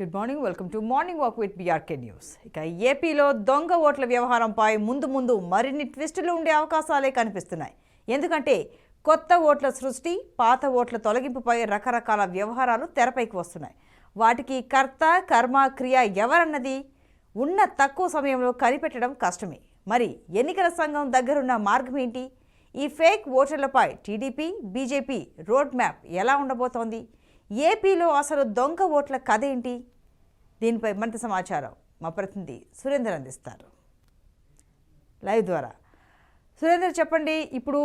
Good morning, welcome to morning walk with BRK news. ఇక ఏపీలో దొంగ ఓట్ల వ్యవహారంపై ముందు మరిన్ని ట్విస్టులు ఉండే అవకాశాలే కనిపిస్తున్నాయి. ఎందుకంటే కొత్త ఓట్ల సృష్టి, పాత ఓట్ల తొలగింపుపై రకరకాల వ్యవహారాలు తెరపైకి వస్తున్నాయి. వాటికి కర్త, కర్మ, క్రియ ఎవరన్నది ఉన్న తక్కువ సమయంలో కనిపెట్టడం కష్టమే. మరి ఎన్నికల సంఘం దగ్గరున్న మార్గం ఏంటి? ఈ ఫేక్ ఓటర్లపై టీడీపీ, బీజేపీ రోడ్ మ్యాప్ ఎలా ఉండబోతోంది? ఏపీలో అసలు దొంగ ఓట్ల కథ ఏంటి? దీనిపై మరింత సమాచారం మా ప్రతినిధి సురేందర్ అందిస్తారు లైవ్ ద్వారా. సురేందర్, చెప్పండి. ఇప్పుడు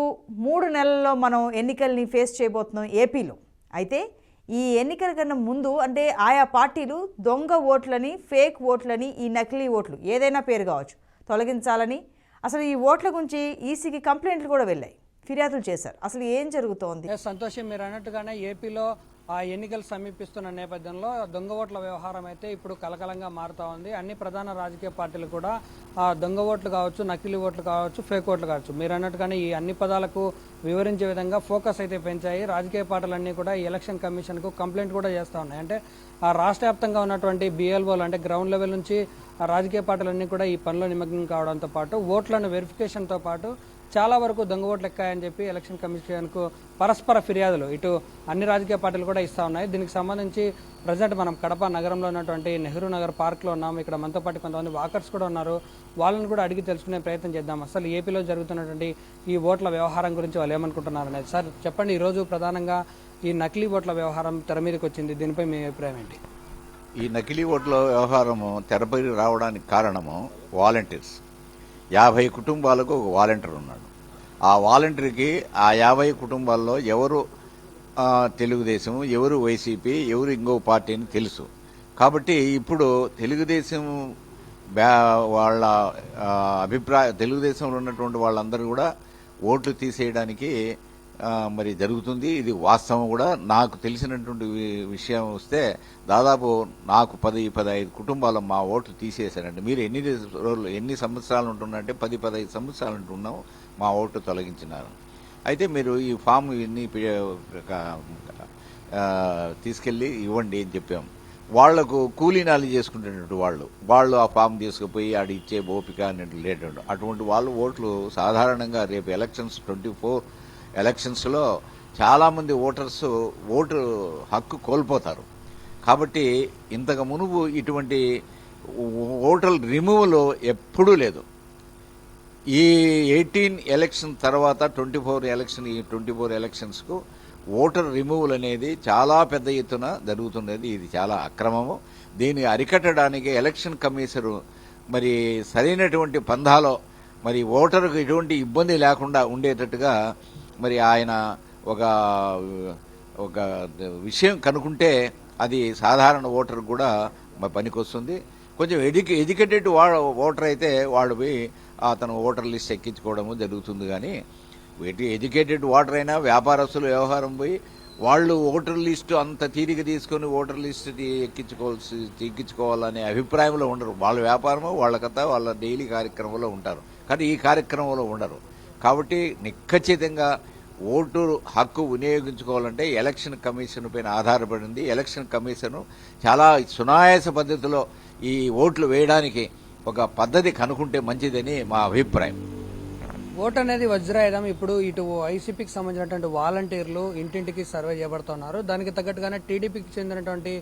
3 నెలల్లో మనం ఎన్నికల్ని ఫేస్ చేయబోతున్నాం ఏపీలో. అయితే ఈ ఎన్నికల కన్నా ముందు అంటే ఆయా పార్టీలు దొంగ ఓట్లని, ఫేక్ ఓట్లని, ఈ నకిలీ ఓట్లు ఏదైనా పేరు కావచ్చు తొలగించాలని, అసలు ఈ ఓట్ల గురించి ఈసీకి కంప్లైంట్లు కూడా వెళ్ళాయి, ఫిర్యాదులు చేశారు. అసలు ఏం జరుగుతోంది? సంతోషం, మీరు అన్నట్టుగానే ఏపీలో ఆ ఎన్నికలు సమీపిస్తున్న నేపథ్యంలో దొంగ ఓట్ల వ్యవహారం అయితే ఇప్పుడు కలకలంగా మారుతూ ఉంది. అన్ని ప్రధాన రాజకీయ పార్టీలు కూడా దొంగ ఓట్లు కావచ్చు, నకిలీ ఓట్లు కావచ్చు, ఫేక్ ఓట్లు కావచ్చు, మీరు అన్నట్టుగానే ఈ అన్ని పదాలకు వివరించే విధంగా ఫోకస్ అయితే పెంచాయి. రాజకీయ పార్టీలన్నీ కూడా ఈ ఎలక్షన్ కమిషన్కు కంప్లైంట్ కూడా చేస్తూ ఉన్నాయి. అంటే ఆ రాష్ట్ర వ్యాప్తంగా ఉన్నటువంటి బిఎల్ఓలు అంటే గ్రౌండ్ లెవెల్ నుంచి రాజకీయ పార్టీలన్నీ కూడా ఈ పనిలో నిమగ్నం కావడంతో పాటు ఓట్లను వెరిఫికేషన్తో పాటు చాలా వరకు దొంగ ఓట్లు ఎక్కాయని చెప్పి ఎలక్షన్ కమిషన్కు పరస్పర ఫిర్యాదులు ఇటు అన్ని రాజకీయ పార్టీలు కూడా ఇస్తూ ఉన్నాయి. దీనికి సంబంధించి ప్రజెంట్ మనం కడప నగరంలో ఉన్నటువంటి నెహ్రూ నగర్ పార్క్లో ఉన్నాము. ఇక్కడ మనతో పాటు కొంతమంది వాకర్స్ కూడా ఉన్నారు. వాళ్ళని కూడా అడిగి తెలుసుకునే ప్రయత్నం చేద్దాం. అసలు ఏపీలో జరుగుతున్నటువంటి ఈ ఓట్ల వ్యవహారం గురించి వాళ్ళు ఏమనుకుంటున్నారు అనేది. సార్ చెప్పండి, ఈరోజు ప్రధానంగా ఈ నకిలీ ఓట్ల వ్యవహారం తెర మీదకి వచ్చింది, దీనిపై మీ అభిప్రాయం ఏంటి? ఈ నకిలీ ఓట్ల వ్యవహారము తెరపై రావడానికి కారణము వాలంటీర్స్. 50 కుటుంబాలకు ఒక వాలంటీర్ ఉన్నాడు. ఆ వాలంటీర్కి ఆ 50 కుటుంబాల్లో ఎవరు తెలుగుదేశం, ఎవరు వైసీపీ, ఎవరు ఇంకో పార్టీని తెలుసు. కాబట్టి ఇప్పుడు తెలుగుదేశం వాళ్ళ తెలుగుదేశంలో ఉన్నటువంటి వాళ్ళందరూ కూడా ఓట్లు తీసేయడానికి మరి జరుగుతుంది. ఇది వాస్తవం కూడా. నాకు తెలిసినటువంటి విషయం వస్తే దాదాపు నాకు 10-15 కుటుంబాలు మా ఓట్లు తీసేశారండి. మీరు ఎన్ని సంవత్సరాలు ఉంటున్నారంటే 10-15 సంవత్సరాలు ఉంటున్నాం, మా ఓట్లు తొలగించినారు. అయితే మీరు ఈ ఫామ్ ఇన్ని తీసుకెళ్ళి ఇవ్వండి అని చెప్పాం. వాళ్లకు కూలీనాలు చేసుకుంటున్నట్టు వాళ్ళు ఆ ఫామ్ తీసుకుపోయి ఆడ ఇచ్చే ఓపిక అనేది లేటండు. అటువంటి వాళ్ళు ఓట్లు సాధారణంగా రేపు ఎలక్షన్స్ 24 ఎలక్షన్స్లో చాలామంది ఓటర్స్ ఓటు హక్కు కోల్పోతారు. కాబట్టి ఇంతకు మునుపు ఇటువంటి ఓటర్ రిమూవల్ ఎప్పుడూ లేదు. ఈ 18 ఎలక్షన్ తర్వాత 24 ఎలక్షన్స్కు ఓటర్ రిమూవల్ అనేది చాలా పెద్ద ఎత్తున జరుగుతున్నది. ఇది చాలా అక్రమము. దీన్ని అరికట్టడానికి ఎలక్షన్ కమిషనరు మరి సరైనటువంటి పంధాలో మరి ఓటరుకు ఎటువంటి ఇబ్బంది లేకుండా ఉండేటట్టుగా మరి ఆయన ఒక విషయం కనుక్కుంటే అది సాధారణ ఓటర్ కూడా పనికొస్తుంది. కొంచెం ఎడ్యుకేటెడ్ ఓటర్ అయితే వాడు పోయి అతను ఓటర్ లిస్ట్ ఎక్కించుకోవడము జరుగుతుంది. కానీ ఎడ్యుకేటెడ్ ఓటర్ అయినా వ్యాపారస్తులు వ్యవహారం పోయి వాళ్ళు ఓటర్ లిస్టు అంత తీరిక తీసుకొని ఓటర్ లిస్ట్ ఎక్కించుకోవాలనే అభిప్రాయంలో ఉండరు. వాళ్ళ వ్యాపారము, వాళ్ళ కథ, వాళ్ళ డైలీ కార్యక్రమంలో ఉంటారు. కానీ ఈ కార్యక్రమంలో ఉండరు. కాబట్టి నిఖచ్చితంగా ఓటు హక్కు వినియోగించుకోవాలంటే ఎలక్షన్ కమిషన్ పైన ఆధారపడింది. ఎలక్షన్ కమిషన్ చాలా సునాయాస పద్ధతిలో ఈ ఓట్లు వేయడానికి ఒక పద్ధతి కనుక్కుంటే మంచిదని మా అభిప్రాయం. ఓటు అనేది వజ్రాయుధం. ఇప్పుడు ఇటు వైసీపీకి సంబంధించినటువంటి వాలంటీర్లు ఇంటింటికి సర్వే చేయబడుతున్నారు. దానికి తగ్గట్టుగానే టీడీపీకి చెందినటువంటి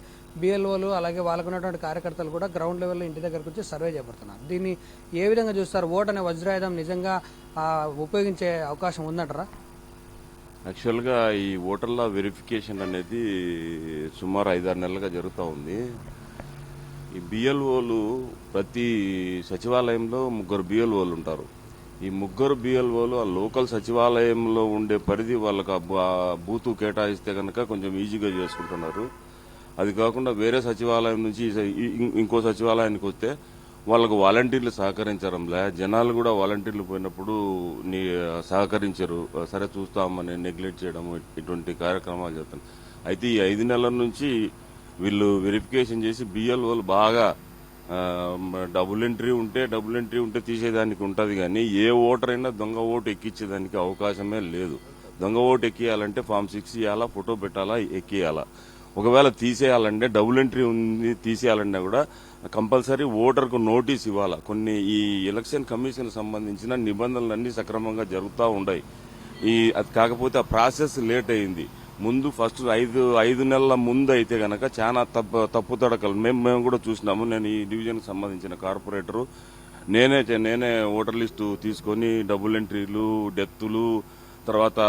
బిఎల్ఓలు అలాగే వాళ్ళకున్నటువంటి కార్యకర్తలు కూడా గ్రౌండ్ లెవెల్లో ఇంటి దగ్గరకు వచ్చి సర్వే చేయబడుతున్నారు. దీన్ని ఏ విధంగా చూస్తారు? ఓటు అనే వజ్రాయుధం నిజంగా ఉపయోగించే అవకాశం ఉందంటారా? యాక్చువల్గా ఈ ఓటర్ల వెరిఫికేషన్ అనేది సుమారు 5-6 నెలలుగా జరుగుతూ ఉంది. ఈ బిఎల్ఓలు ప్రతి సచివాలయంలో 3 బిఎల్ఓలు ఉంటారు. ఈ 3 బిఎల్ఓలు ఆ లోకల్ సచివాలయంలో ఉండే పరిధి వాళ్ళకి బూతు కేటాయిస్తే కనుక కొంచెం ఈజీగా చేసుకుంటున్నారు. అది కాకుండా వేరే సచివాలయం నుంచి ఇంకో సచివాలయానికి వస్తే వాళ్ళకు వాలంటీర్లు సహకరించడంలే. జనాలు కూడా వాలంటీర్లు పోయినప్పుడు సహకరించరు, సరే చూస్తామని నెగ్లెక్ట్ చేయడం, ఇటువంటి కార్యక్రమాలు చేస్తారు. అయితే ఈ 5 నెలల నుంచి వీళ్ళు వెరిఫికేషన్ చేసి బిఎల్ఓలు బాగా డబుల్ ఎంట్రీ ఉంటే తీసేదానికి ఉంటుంది. కానీ ఏ ఓటర్ అయినా దొంగ ఓటు ఎక్కించేదానికి అవకాశమే లేదు. దొంగ ఓటు ఎక్కియాలంటే ఫామ్ 6 ఇవ్వాలా, ఫోటో పెట్టాలా, ఎక్కియాలా. ఒకవేళ తీసేయాలంటే డబుల్ ఎంట్రీ ఉంది తీసేయాలన్నా కూడా కంపల్సరీ ఓటర్కు నోటీస్ ఇవ్వాలి. కొన్ని ఈ ఎలక్షన్ కమిషన్ సంబంధించిన నిబంధనలన్నీ సక్రమంగా జరుగుతూ ఉన్నాయి. అది కాకపోతే ఆ ప్రాసెస్ లేట్ అయింది. ముందు ఫస్ట్ 5 నెలల ముందు అయితే గనక చాలా తప్పు తడకలు మేము కూడా చూసినాము. నేను ఈ డివిజన్కి సంబంధించిన కార్పొరేటరు నేనే ఓటర్ లిస్టు తీసుకొని డబుల్ ఎంట్రీలు, డెత్తులు, తర్వాత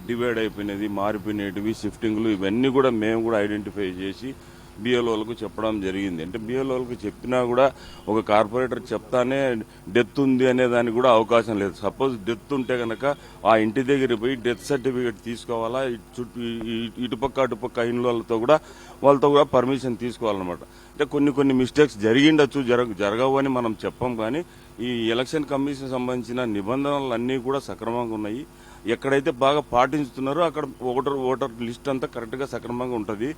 డివైడ్ అయిపోయినది, మారిపోయినవి, షిఫ్టింగ్లు ఇవన్నీ కూడా మేము కూడా ఐడెంటిఫై చేసి బిఎల్ఓలకు చెప్పడం జరిగింది. అంటే బిఎల్ఓలకు చెప్పినా కూడా ఒక కార్పొరేటర్ చెప్తానే డెత్ ఉంది అనే దానికి కూడా అవకాశం లేదు. సపోజ్ డెత్ ఉంటే కనుక ఆ ఇంటి దగ్గర పోయి డెత్ సర్టిఫికేట్ తీసుకోవాలా, ఇటుపక్క అటుపక్క ఇండ్లతో కూడా వాళ్ళతో కూడా పర్మిషన్ తీసుకోవాలన్నమాట. అంటే కొన్ని మిస్టేక్స్ జరిగిండొచ్చు, జరగవు అని మనం చెప్పం. కానీ ఈ ఎలక్షన్ కమిషన్ సంబంధించిన నిబంధనలు అన్నీ కూడా సక్రమంగా ఉన్నాయి. ఎక్కడైతే బాగా పాటించుతున్నారో అక్కడ ఓటర్ లిస్ట్ అంతా కరెక్ట్గా సక్రమంగా ఉంటుంది.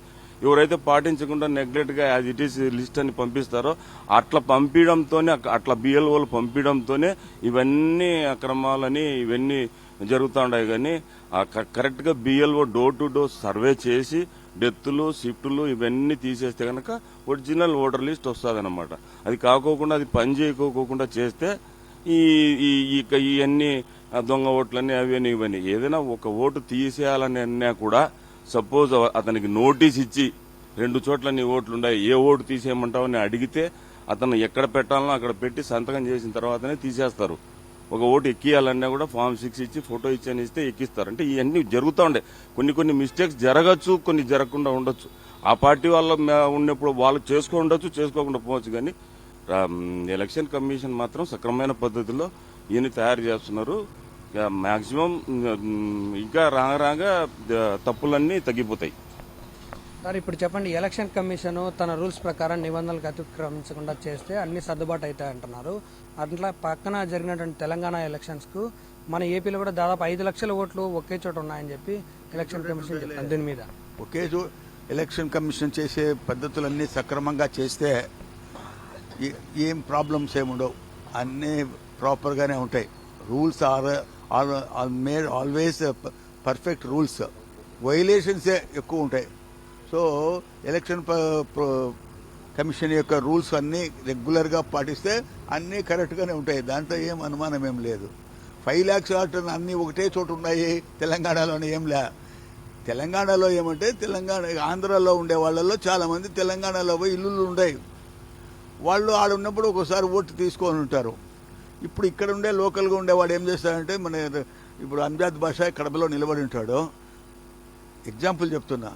ఎవరైతే పాటించకుండా నెగ్లెక్ట్గా యాజ్ ఇట్ ఈస్ లిస్ట్ అని పంపిస్తారో అట్లా పంపించడంతోనే, అట్లా బిఎల్ఓలు పంపించడంతోనే ఇవన్నీ అక్రమాలని ఇవన్నీ జరుగుతూ ఉన్నాయి. కానీ కరెక్ట్గా BLO door to door survey చేసి డెత్తులు, షిఫ్టులు ఇవన్నీ తీసేస్తే కనుక ఒరిజినల్ ఓటర్ లిస్ట్ వస్తుందన్నమాట. అది కాకోకుండా, అది పని చేయకోకుండా చేస్తే ఇవన్నీ దొంగ ఓట్లన్నీ అవన్నీ ఇవన్నీ ఏదైనా ఒక ఓటు తీసేయాలని అన్నా కూడా సపోజ్ అతనికి నోటీస్ ఇచ్చి 2 చోట్ల నీ ఓట్లు ఉన్నాయి, ఏ ఓటు తీసేయమంటావు అని అడిగితే అతను ఎక్కడ పెట్టాలనో అక్కడ పెట్టి సంతకం చేసిన తర్వాతనే తీసేస్తారు. ఒక ఓటు ఎక్కియాలన్నా కూడా ఫామ్ 6 ఇచ్చి ఫోటో ఇచ్చి ఇస్తే ఎక్కిస్తారు. అంటే ఇవన్నీ జరుగుతూ ఉండే. కొన్ని మిస్టేక్స్ జరగచ్చు, కొన్ని జరగకుండా ఉండొచ్చు. ఆ పార్టీ వాళ్ళ ఉన్నప్పుడు వాళ్ళు ఉండొచ్చు, చేసుకోకుండా పోవచ్చు. కానీ ఎలక్షన్ కమిషన్ మాత్రం సక్రమైన పద్ధతిలో ఈయన తయారు చేస్తున్నారు. మాక్సిమం ఇంకా రాగా తప్పులన్నీ తగ్గిపోతాయి. సార్ ఇప్పుడు చెప్పండి, ఎలక్షన్ కమిషన్ తన రూల్స్ ప్రకారం నిబంధనలకు అతిక్రమించకుండా చేస్తే అన్ని సర్దుబాటు అవుతాయి అంటున్నారు. అట్లా పక్కన జరిగినటువంటి తెలంగాణ ఎలక్షన్స్కు మన ఏపీలో కూడా దాదాపు 5 లక్షల ఓట్లు ఒకే చోట ఉన్నాయని చెప్పి ఎలక్షన్ కమిషన్ చెప్తారు. దీని మీద ఎలక్షన్ కమిషన్ చేసే పద్ధతులన్నీ సక్రమంగా చేస్తే ఏం ప్రాబ్లమ్స్ ఏముండవు, అన్నీ ప్రాపర్గానే ఉంటాయి. Rules are made always perfect rules, వైలేషన్సే ఎక్కువ ఉంటాయి. సో ఎలక్షన్ కమిషన్ యొక్క రూల్స్ అన్నీ రెగ్యులర్గా పాటిస్తే అన్నీ కరెక్ట్గానే ఉంటాయి. దాంట్లో ఏం అనుమానం ఏం లేదు. 5 lakhs ఆర్డర్ అన్నీ ఒకటే చోటు ఉన్నాయి, తెలంగాణలోనే ఏం లే. తెలంగాణలో ఏమంటే ఆంధ్రాలో ఉండే వాళ్ళలో చాలామంది తెలంగాణలో పోయి ఇల్లులు ఉన్నాయి. వాళ్ళు ఆడ ఉన్నప్పుడు ఒకసారి ఓటు తీసుకొని ఉంటారు. ఇప్పుడు ఇక్కడ ఉండే లోకల్గా ఉండేవాడు ఏం చేస్తాడంటే, ఇప్పుడు అంజాద్ బాషా కడపలో నిలబడి ఉంటాడు, ఎగ్జాంపుల్ చెప్తున్నా.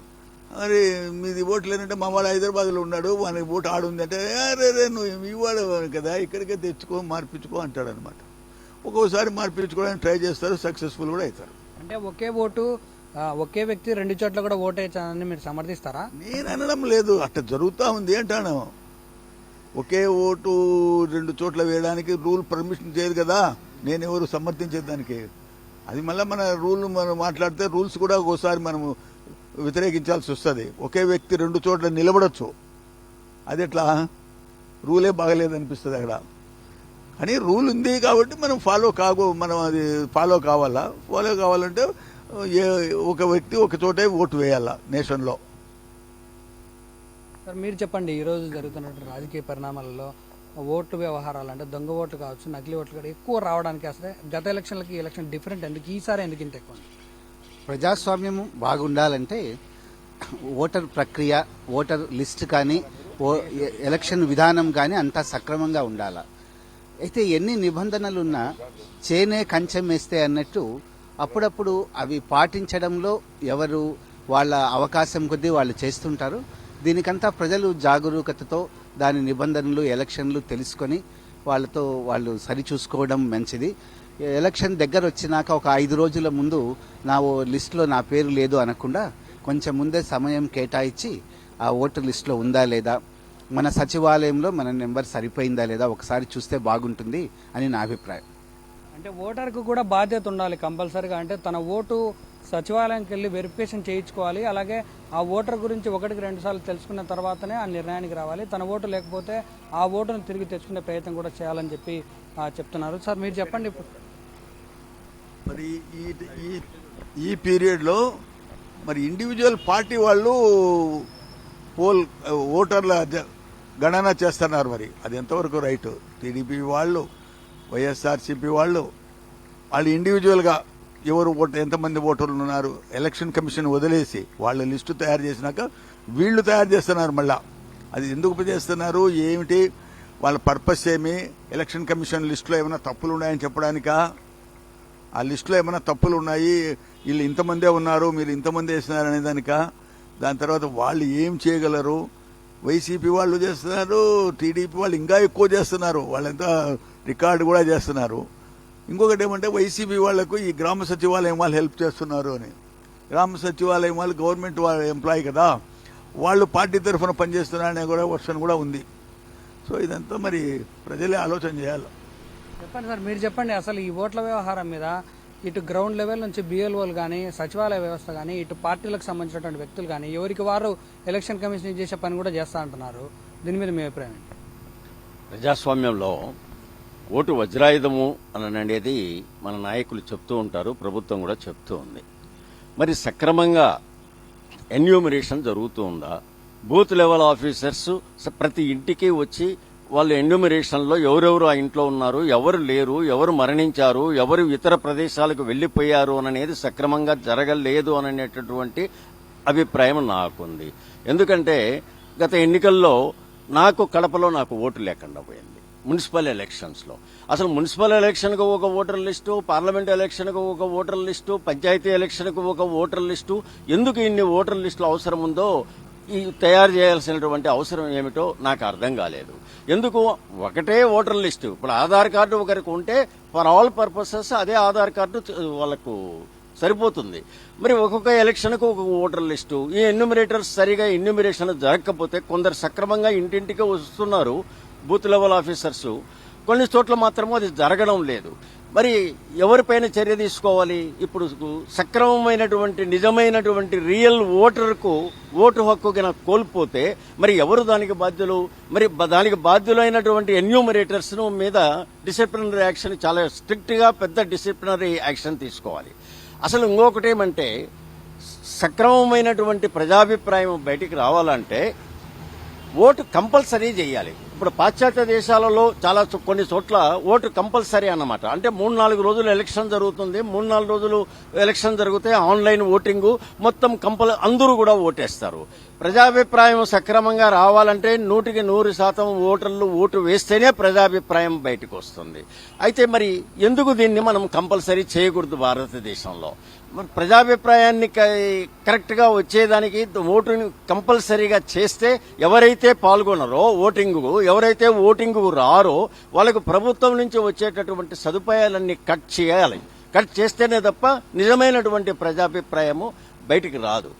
అరే మీది ఓట్లు ఏంటంటే మా వాడు హైదరాబాద్లో ఉన్నాడు, వానికి ఓటు ఆడుంది అంటే, అరే నువ్వు ఇవాడు కదా ఇక్కడికే తెచ్చుకో మార్పించుకో అంటాడు అనమాట. ఒక్కోసారి మార్పించుకోవడానికి ట్రై చేస్తారు, సక్సెస్ఫుల్ కూడా అవుతారు. అంటే ఒకే వ్యక్తి 2 చోట్ల కూడా ఓటు వేయచ్చానని మీరు సమర్థిస్తారా? నేను అనడం లేదు, అట్లా జరుగుతూ ఉంది అంటాను. ఒకే ఓటు 2 చోట్ల వేయడానికి రూల్ పర్మిషన్ చేయదు కదా, నేనెవరు సమర్థించేదానికి. అది మళ్ళీ మన రూల్ మనం మాట్లాడితే రూల్స్ కూడా ఒకసారి మనము వ్యతిరేకించాల్సి వస్తుంది. ఒకే వ్యక్తి 2 చోట్ల నిలబడచ్చు, అది ఎట్లా? రూలే బాగలేదనిపిస్తుంది అక్కడ. కానీ రూల్ ఉంది కాబట్టి మనం అది ఫాలో కావాలంటే ఒక వ్యక్తి ఒక చోటే ఓటు వేయాలా నేషన్లో. సార్ మీరు చెప్పండి, ఈరోజు జరుగుతున్నటువంటి రాజకీయ పరిణామాలలో ఓట్లు వ్యవహారాలు అంటే దొంగ ఓట్లు కావచ్చు, నకిలీ ఓట్లు కూడా ఎక్కువ రావడానికి అసలు గత ఎలక్షన్లకి ఎలక్షన్ డిఫరెంట్ ఎందుకు, ఈసారి ఎందుకు ఇంత ఎక్కువ? ప్రజాస్వామ్యం బాగుండాలంటే ఓటర్ ప్రక్రియ, ఓటర్ లిస్ట్ కానీ ఎలక్షన్ విధానం కానీ అంతా సక్రమంగా ఉండాలి. అయితే ఎన్ని నిబంధనలున్నా చేనే కంచెం వేస్తే అన్నట్టు అప్పుడప్పుడు అవి పాటించడంలో ఎవరు వాళ్ళ అవకాశం కొద్దీ వాళ్ళు చేస్తుంటారు. దీనికంతా ప్రజలు జాగరూకతతో దాని నిబంధనలు, ఎలక్షన్లు తెలుసుకొని వాళ్ళు సరిచూసుకోవడం మంచిది. ఎలక్షన్ దగ్గర వచ్చినాక ఒక 5 రోజుల ముందు లిస్టులో నా పేరు లేదు అనకుండా కొంచెం ముందే సమయం కేటాయించి ఆ ఓటర్ లిస్టులో ఉందా లేదా, మన సచివాలయంలో మన నెంబర్ సరిపోయిందా లేదా ఒకసారి చూస్తే బాగుంటుంది అని నా అభిప్రాయం. అంటే ఓటర్కు కూడా బాధ్యత ఉండాలి కంపల్సరీగా. అంటే తన ఓటు సచివాలయంకి వెళ్ళి వెరిఫికేషన్ చేయించుకోవాలి. అలాగే ఆ ఓటర్ గురించి 1-2 సార్లు తెలుసుకున్న తర్వాతనే ఆ నిర్ణయానికి రావాలి. తన ఓటు లేకపోతే ఆ ఓటును తిరిగి తెచ్చుకునే ప్రయత్నం కూడా చేయాలని చెప్పి చెప్తున్నారు. సార్ మీరు చెప్పండి. మరి ఈ పీరియడ్లో మరి ఇండివిజువల్ పార్టీ వాళ్ళు ఓటర్ల గణన చేస్తున్నారు. మరి అది ఎంతవరకు రైట్? టీడీపీ వాళ్ళు, వైఎస్ఆర్సీపీ వాళ్ళు ఇండివిజువల్గా ఎవరు ఎంతమంది ఓటర్లు ఉన్నారు ఎలక్షన్ కమిషన్ వదిలేసి వాళ్ళ లిస్టు తయారు చేసినాక వీళ్ళు తయారు చేస్తున్నారు. మళ్ళా అది ఎందుకు చేస్తున్నారు, ఏమిటి, వాళ్ళ పర్పస్ ఏమి? ఎలక్షన్ కమిషన్ లిస్టులో ఏమైనా తప్పులు ఉన్నాయని చెప్పడానికా? ఆ లిస్టులో ఏమైనా తప్పులు ఉన్నాయి, వీళ్ళు ఇంతమందే ఉన్నారు, మీరు ఇంతమంది వేసినారు అనే దానికా? దాని తర్వాత వాళ్ళు ఏం చేయగలరు? వైసీపీ వాళ్ళు చేస్తున్నారు, టీడీపీ వాళ్ళు ఇంకా ఎక్కువ చేస్తున్నారు, వాళ్ళంతా రికార్డు కూడా చేస్తున్నారు. ఇంకొకటి ఏమంటే వైసీపీ వాళ్లకు ఈ గ్రామ సచివాలయం వాళ్ళు హెల్ప్ చేస్తున్నారు అని. గ్రామ సచివాలయం వాళ్ళు గవర్నమెంట్ వాళ్ళ ఎంప్లాయీ కదా, వాళ్ళు పార్టీ తరఫున పనిచేస్తున్నారనే కూడా వర్షన్ కూడా ఉంది. సో ఇదంతా మరి ప్రజలే ఆలోచన చేయాలి. చెప్పండి సార్, మీరు చెప్పండి, అసలు ఈ ఓట్ల వ్యవహారం మీద ఇటు గ్రౌండ్ లెవెల్ నుంచి బిఎల్ఓలు కానీ, సచివాలయ వ్యవస్థ కానీ, ఇటు పార్టీలకు సంబంధించినటువంటి వ్యక్తులు కానీ ఎవరికి వారు ఎలక్షన్ కమిషన్ చేసే పని కూడా చేస్తా అంటున్నారు. దీని మీద మీ అభిప్రాయం ఏంటి? ప్రజాస్వామ్యంలో ఓటు వజ్రాయుధము అని అనేది మన నాయకులు చెప్తూ ఉంటారు, ప్రభుత్వం కూడా చెప్తూ ఉంది. మరి సక్రమంగా ఎన్యూమరేషన్ జరుగుతూ ఉందా? బూత్ లెవెల్ ఆఫీసర్స్ ప్రతి ఇంటికి వచ్చి వాళ్ళు ఎన్యూమరేషన్లో ఎవరెవరు ఆ ఇంట్లో ఉన్నారు, ఎవరు లేరు, ఎవరు మరణించారు, ఎవరు ఇతర ప్రదేశాలకు వెళ్లిపోయారు అనేది సక్రమంగా జరగలేదు అనేటటువంటి అభిప్రాయం నాకుంది. ఎందుకంటే గత ఎన్నికల్లో కడపలో నాకు ఓటు లేకుండా పోయింది. మున్సిపల్ ఎలక్షన్స్లో అసలు మున్సిపల్ ఎలక్షన్కు ఒక ఓటర్ లిస్టు, పార్లమెంట్ ఎలక్షన్కు ఒక ఓటర్ లిస్టు, పంచాయతీ ఎలక్షన్కు ఒక ఓటర్ లిస్టు, ఎందుకు ఇన్ని ఓటర్ లిస్టులు అవసరం ఉందో ఈ తయారు చేయాల్సినటువంటి అవసరం ఏమిటో నాకు అర్థం కాలేదు. ఎందుకు ఒకటే ఓటర్ లిస్టు? ఇప్పుడు ఆధార్ కార్డు ఒకరికి ఉంటే ఫర్ ఆల్ పర్పసెస్ అదే ఆధార్ కార్డు వాళ్ళకు సరిపోతుంది. మరి ఒక్కొక్క ఎలక్షన్కు ఒక ఓటర్ లిస్టు, ఈ ఎన్యూమరేటర్స్ సరిగా ఎన్యూమరేషన్ జరగకపోతే కొందరు సక్రమంగా ఇంటింటికి వస్తున్నారు బూత్ లెవెల్ ఆఫీసర్స్, కొన్ని చోట్ల మాత్రము అది జరగడం లేదు. మరి ఎవరిపైన చర్య తీసుకోవాలి? ఇప్పుడు సక్రమమైనటువంటి నిజమైనటువంటి రియల్ ఓటర్కు ఓటు హక్కు కోల్పోతే మరి ఎవరు దానికి బాధ్యులు? మరి దానికి బాధ్యులైనటువంటి ఎన్యూమరేటర్స్ మీద డిసిప్లినరీ యాక్షన్, చాలా స్ట్రిక్ట్ గా పెద్ద డిసిప్లినరీ యాక్షన్ తీసుకోవాలి. అసలు ఇంకొకటి ఏమంటే సక్రమమైనటువంటి ప్రజాభిప్రాయం బయటికి రావాలంటే ఓటు కంపల్సరీ చేయాలి. ఇప్పుడు పాశ్చాత్య దేశాలలో చాలా కొన్ని చోట్ల ఓటు కంపల్సరీ అన్నమాట. అంటే 3-4 రోజులు ఎలక్షన్ జరుగుతుంది, 3-4 రోజులు ఎలక్షన్ జరిగితే ఆన్లైన్ ఓటింగ్ మొత్తం అందరూ కూడా ఓటేస్తారు. ప్రజాభిప్రాయం సక్రమంగా రావాలంటే 100% ఓటర్లు ఓటు వేస్తేనే ప్రజాభిప్రాయం బయటకు వస్తుంది. అయితే మరి ఎందుకు దీన్ని మనం కంపల్సరీ చేయకూడదు భారతదేశంలో? మరి ప్రజాభిప్రాయాన్ని కరెక్ట్ గా వచ్చేదానికి ఓటుని కంపల్సరీగా చేస్తే ఎవరైతే పాల్గొన్నారో ఎవరైతే ఓటింగ్ రారో వాళ్ళకు ప్రభుత్వం నుంచి వచ్చేటటువంటి సదుపాయాలన్నీ కట్ చేయాలి. కట్ చేస్తేనే తప్ప నిజమైనటువంటి ప్రజాభిప్రాయము బయటికి రాదు.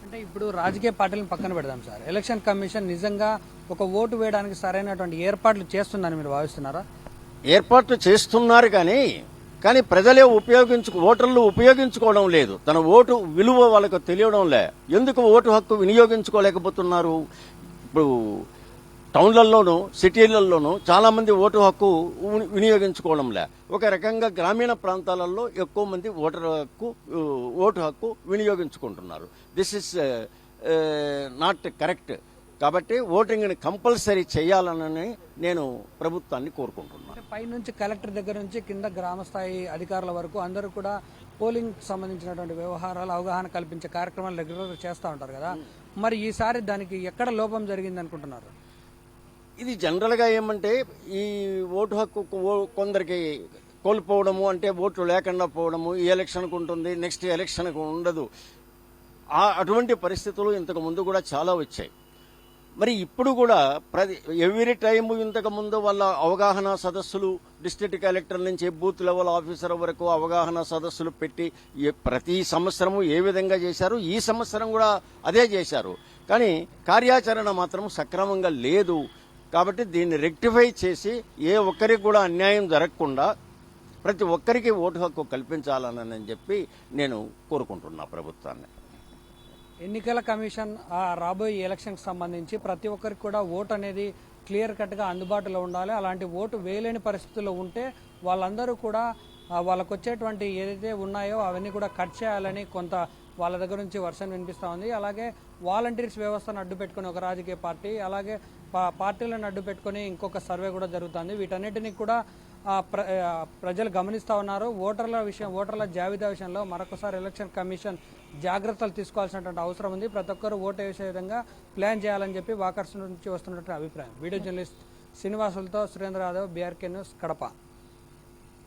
అంటే ఇప్పుడు రాజకీయ పార్టీలను పక్కన పెడదాం సార్, ఎలక్షన్ కమిషన్ నిజంగా ఒక ఓటు వేయడానికి సరైనటువంటి ఏర్పాట్లు చేస్తుందని మీరు భావిస్తున్నారా? ఏర్పాట్లు చేస్తున్నారు కానీ ప్రజలే ఓటర్లు ఉపయోగించుకోవడం లేదు. తన ఓటు విలువ వాళ్ళకు తెలియడం లే. ఎందుకు ఓటు హక్కు వినియోగించుకోలేకపోతున్నారు? ఇప్పుడు టౌన్లలోనూ సిటీలలోనూ చాలా మంది ఓటు హక్కు వినియోగించుకోవడం లే. ఒక రకంగా గ్రామీణ ప్రాంతాలలో ఎక్కువ మంది ఓటు హక్కు వినియోగించుకుంటున్నారు. This is not correct. కాబట్టి ఓటింగ్ని కంపల్సరీ చేయాలని నేను ప్రభుత్వాన్ని కోరుకుంటున్నాను. పైనుంచి కలెక్టర్ దగ్గర నుంచి కింద గ్రామ స్థాయి అధికారుల వరకు అందరూ కూడా పోలింగ్ సంబంధించినటువంటి వ్యవహారాలు అవగాహన కల్పించే కార్యక్రమాలు రెగ్యులర్గా చేస్తూ ఉంటారు కదా, మరి ఈసారి దానికి ఎక్కడ లోపం జరిగింది అనుకుంటున్నారు? ఇది జనరల్గా ఏమంటే ఈ ఓటు హక్కు కొందరికి కోల్పోవడము, అంటే ఓట్లు లేకుండా పోవడము, ఈ ఎలక్షన్కు ఉంటుంది, నెక్స్ట్ ఎలక్షన్కు ఉండదు. అటువంటి పరిస్థితులు ఇంతకు ముందు కూడా చాలా వచ్చాయి. మరి ఇప్పుడు కూడా ఎవ్రీ టైం ఇంతకు ముందు వాళ్ళ అవగాహన సదస్సులు డిస్ట్రిక్ట్ కలెక్టర్ నుంచి బూత్ లెవెల్ ఆఫీసర్ వరకు అవగాహన సదస్సులు పెట్టి ప్రతి సంవత్సరము ఏ విధంగా చేశారు, ఈ సంవత్సరం కూడా అదే చేశారు. కానీ కార్యాచరణ మాత్రం సక్రమంగా లేదు. కాబట్టి దీన్ని రెక్టిఫై చేసి ఏ ఒక్కరికి కూడా అన్యాయం జరగకుండా ప్రతి ఒక్కరికి ఓటు హక్కు కల్పించాలని చెప్పి నేను కోరుకుంటున్నా ప్రభుత్వాన్ని. ఎన్నికల కమిషన్ రాబోయే ఎలక్షన్కి సంబంధించి ప్రతి ఒక్కరికి కూడా ఓటు అనేది క్లియర్ కట్గా అందుబాటులో ఉండాలి. అలాంటి ఓటు వేయలేని పరిస్థితుల్లో ఉంటే వాళ్ళందరూ కూడా వాళ్ళకు వచ్చేటువంటి ఏదైతే ఉన్నాయో అవన్నీ కూడా కట్ చేయాలని కొంత వాళ్ళ దగ్గర నుంచి వర్షన్ వినిపిస్తూ ఉంది. అలాగే వాలంటీర్స్ వ్యవస్థను అడ్డు పెట్టుకుని ఒక రాజకీయ పార్టీ, అలాగే పార్టీలను అడ్డు పెట్టుకుని ఇంకొక సర్వే కూడా జరుగుతుంది. వీటన్నిటిని కూడా ప్రజలు గమనిస్తూ ఉన్నారు. ఓటర్ల జాబితా విషయంలో మరొకసారి ఎలక్షన్ కమిషన్ జాగ్రత్తలు తీసుకోవాల్సినటువంటి అవసరం ఉంది. ప్రతి ఒక్కరు ఓటు వేసే విధంగా ప్లాన్ చేయాలని చెప్పి వాకర్స్ నుంచి వస్తున్నటువంటి అభిప్రాయం. వీడియో జర్నలిస్ట్ శ్రీనివాసులతో సురేంద్ర యాదవ్, బీఆర్కే న్యూస్, కడప.